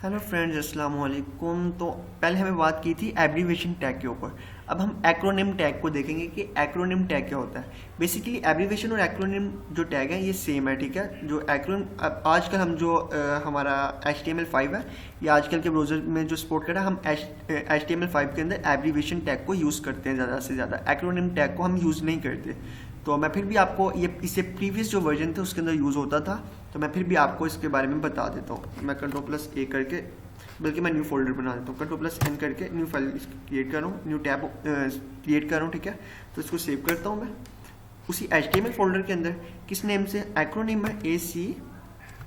Hello friends, अस्सलाम वालेकुम। तो पहले हमें बात की थी एब्रीवेशन टैग के ऊपर। अब हम एक्रोनिम टैग को देखेंगे कि एक्रोनिम टैग क्या होता है। बेसिकली एब्रीवेशन और एक्रोनिम जो टैग है ये सेम है, ठीक है। जो एक्रोनिम आजकल हम जो हमारा HTML5 है, या आजकल के ब्राउज़र में जो सपोर्ट कर रहा है, हम HTML5 के अंदर एब्रीवेशन टैग को यूज़ करते हैं ज़्यादा से ज़्यादा। एक्रोनिम टैग को हम यूज़ नहीं करते। तो मैं फिर भी आपको ये इससे प्रीवियस जो वर्जन थे उसके अंदर यूज़ होता था, तो मैं फिर भी आपको इसके बारे में बता देता हूँ। मैं Ctrl+A करके, बल्कि मैं न्यू फोल्डर बना देता हूँ। Ctrl+N करके न्यू फाइल क्रिएट कर रहा हूँ, न्यू टैब क्रिएट कर रहा हूँ, ठीक है। तो इसको सेव करता हूँ मैं उसी HTML फोल्डर के अंदर। किस नेम से? एक्रोनिम है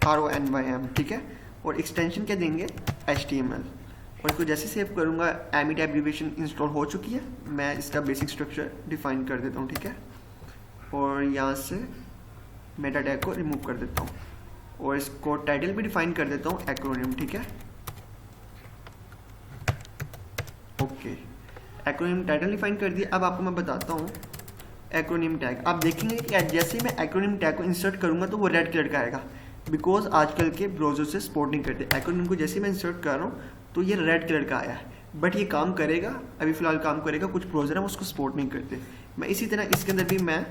ACRONYM, ठीक है। और एक्सटेंशन क्या देंगे? HTML। और इसको जैसे सेव करूँगा एमिट एब्रीवेशन इंस्टॉल हो चुकी है। मैं इसका बेसिक स्ट्रक्चर डिफाइन कर देता हूँ, ठीक है। और यहाँ से मेटा टैग को रिमूव कर देता हूँ और इसको टाइटल भी डिफाइन कर देता हूँ एक्रोनिम, ठीक है। ओके, एक्रोनिम टाइटल डिफाइन कर दिया। अब आपको मैं बताता हूँ एक्रोनिम टैग। आप देखेंगे कि जैसे ही मैं एक्रोनिम टैग को इंसर्ट करूँगा तो वो रेड कलर का आएगा, बिकॉज आजकल के ब्राउज़र से सपोर्ट नहीं करते। एक्रोनिम को जैसे ही मैं इंसर्ट कर रहा हूँ तो ये रेड कलर का आया है, बट ये काम करेगा, अभी फ़िलहाल काम करेगा। कुछ ब्राउज़र हैं उसको सपोर्ट नहीं करते। मैं इसी तरह इसके अंदर भी मैं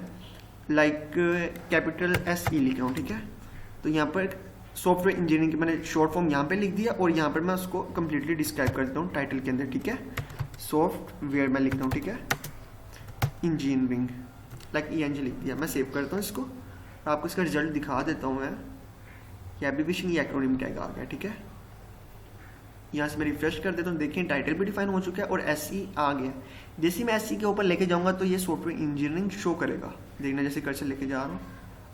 कैपिटल SE लिख रहा हूँ, ठीक है। तो यहाँ पर सॉफ्टवेयर इंजीनियरिंग की मैंने शॉर्ट फॉर्म यहाँ पे लिख दिया और यहाँ पर मैं उसको कम्प्लीटली डिस्क्राइब कर देता हूँ टाइटल के अंदर, ठीक है। सॉफ्टवेयर मैं लिखता हूँ, ठीक है। इंजीनियरिंग ENG लिख दिया। मैं सेव करता हूँ इसको, आपको इसका रिजल्ट दिखा देता हूँ मैं। ये एब्रीवेशन, ये एक्रोनिम टैग आ गया, ठीक है। यहाँ से मैं रिफ्रेश कर देता हूँ। देखिए टाइटल भी डिफाइन हो चुका है और SE आ गया। जैसे मैं SE के ऊपर लेके जाऊँगा तो ये सॉफ्टवेयर इंजीनियरिंग शो करेगा। देखना, जैसे कर्सर लेके जा रहा हूँ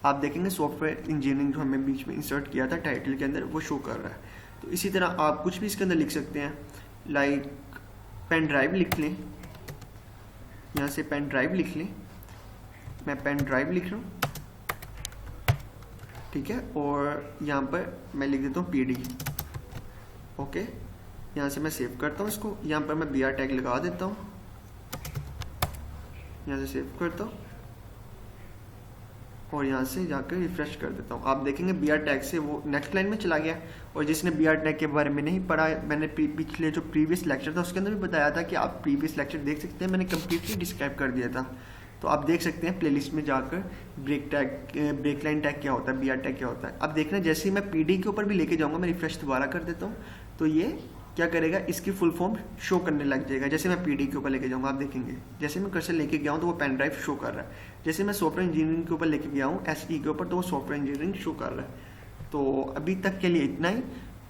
आप देखेंगे सॉफ्टवेयर इंजीनियरिंग जो हमने बीच में इंसर्ट किया था टाइटल के अंदर, वो शो कर रहा है। तो इसी तरह आप कुछ भी इसके अंदर लिख सकते हैं, लाइक पेन ड्राइव लिख लें। यहाँ से पेन ड्राइव लिख लें, मैं पेन ड्राइव लिख रहा हूँ, ठीक है। और यहाँ पर मैं लिख देता हूँ PD, ओके। यहाँ से मैं सेव करता हूँ इसको। यहाँ पर मैं BR टैग लगा देता हूँ, यहाँ से सेव करता हूँ और यहाँ से जाकर रिफ्रेश कर देता हूँ। आप देखेंगे BR टैग से वो नेक्स्ट लाइन में चला गया। और जिसने BR टैग के बारे में नहीं पढ़ा, मैंने पिछले जो प्रीवियस लेक्चर था उसके अंदर भी बताया था कि आप प्रीवियस लेक्चर देख सकते हैं। मैंने कम्प्लीटली डिस्क्राइब कर दिया था, तो आप देख सकते हैं प्लेलिस्ट में जाकर। ब्रेक लाइन टैग क्या होता है, BR टैग क्या होता है। अब देखना, जैसे ही मैं PD के ऊपर भी लेके जाऊँगा, मैं रिफ्रेश दोबारा कर देता हूँ, तो ये क्या करेगा, इसकी फुल फॉर्म शो करने लग जाएगा। जैसे मैं PD के ऊपर लेके जाऊँगा, आप देखेंगे जैसे मैं कर्सर लेके गया हूँ तो वो पेन ड्राइव शो कर रहा है। जैसे मैं सॉफ्टवेयर इंजीनियरिंग के ऊपर लेके गया हूँ SE के ऊपर, तो वो सॉफ्टवेयर इंजीनियरिंग शो कर रहा है। तो अभी तक के लिए इतना ही।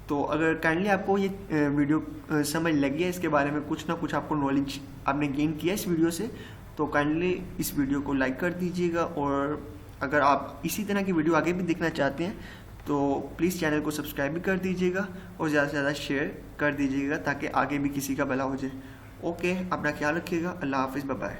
तो अगर काइंडली आपको ये वीडियो समझ लगी है, इसके बारे में कुछ ना कुछ आपको नॉलेज आपने गेन किया इस वीडियो से, तो काइंडली इस वीडियो को लाइक कर दीजिएगा। और अगर आप इसी तरह की वीडियो आगे भी देखना चाहते हैं तो प्लीज़ चैनल को सब्सक्राइब भी कर दीजिएगा और ज़्यादा से ज़्यादा शेयर कर दीजिएगा, ताकि आगे भी किसी का भला हो जाए। ओके, अपना ख्याल रखिएगा। अल्लाह हाफिज़, बाय बाय।